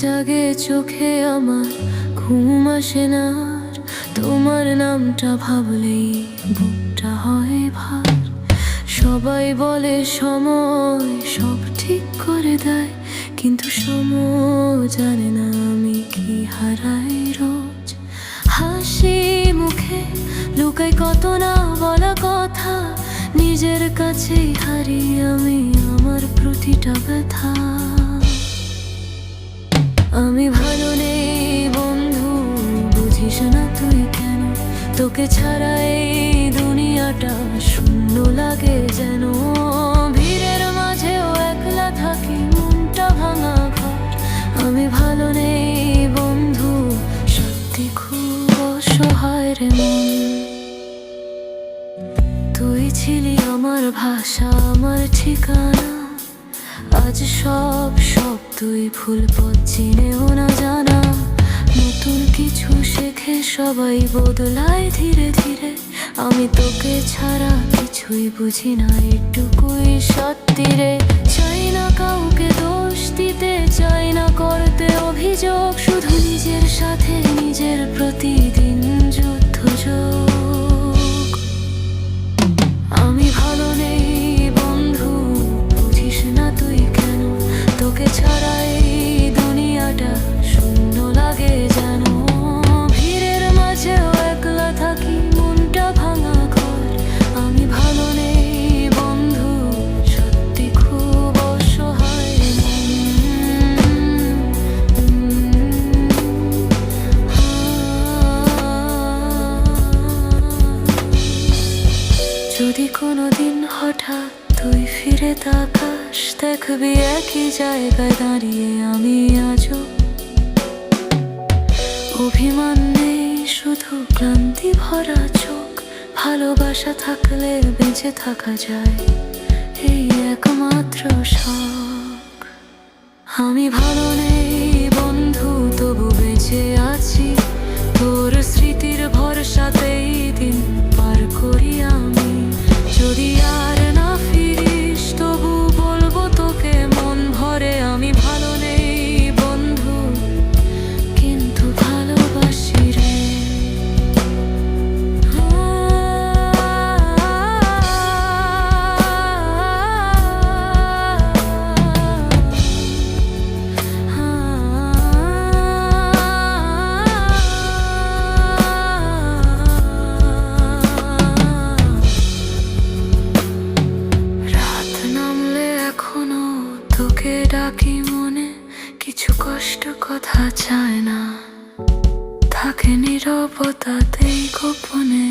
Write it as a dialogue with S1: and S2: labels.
S1: জাগে চোখে আমার, ঘুম আসে না আর। তোমার নামটা ভাবলেই বুকটা হয় ভার। সবাই বলে সময় সব ঠিক করে দেয়, কিন্তু সময় জানে না আমি কি হারাই রোজ। হাসি মুখে লুকাই কত না বলা কথা, নিজের কাছেই হারিয়ে আমি আমার প্রতিটা ব্যথা। আমি ভালো নেই বন্ধু, বুঝিস না তুই কেন? তোকে ছাড়া এই দুনিয়াটা শূন্য লাগে যেন। ভিড়ের মাঝেও একলা থাকি, মনটা ভাঙা ঘর। আমি ভালো নেই বন্ধু, সত্যি খুব অসহায় রে মন। তুই ছিলি আমার ভাষা, আমার ঠিকানা। আজ সব তুই ভুল পথ চিনেও না জানা। নতুন কিছু শেখে সবাই, বদলায় ধীরে ধীরে। আমি তোকে ছাড়া কিছুই বুঝি না, এটুকুই সত্যি রে। চাই না কাউকে দোষ দিতে, চাই না করতে অভিযোগ, শুধু নিজের সাথে নিজের প্রতিদিন যুদ্ধ যোগ। আমি ভালো নেই বন্ধু, বুঝিস না তুই কেন? তোকে ছাড়া এই দুনিয়াটা শূন্য লাগে যেন। ভিড়ের মাঝেও একলা থাকি, মনটা ভাঙা ঘর। আমি ভালো নেই বন্ধু, সত্যি খুব অসহায় মন। যদি কোনোদিন হঠাৎ তুই ফিরে তাকাস, দেখবি একই জায়গায় দাঁড়িয়ে আমি আজও। অভিমান নেই, শুধু ক্লান্তি ভরা চোখ। ভালোবাসা থাকলে বেঁচে থাকা যায়, এই একমাত্র শখ। আমি ভালো নেই বন্ধু, তবু বেঁচে আছি। তোর স্মৃতির ভরসাতেই দিন পার করি আমি। যদি আর না ফিরিস, তবু বলবো তোকে মন ভরে। আমি ভালো নেই বন্ধু, কিন্তু ভালোবাসি রে। তোকে ডাকি মনে, কিছু কষ্ট কথা চায় না, থাকে নীরবতাতেই গোপনে।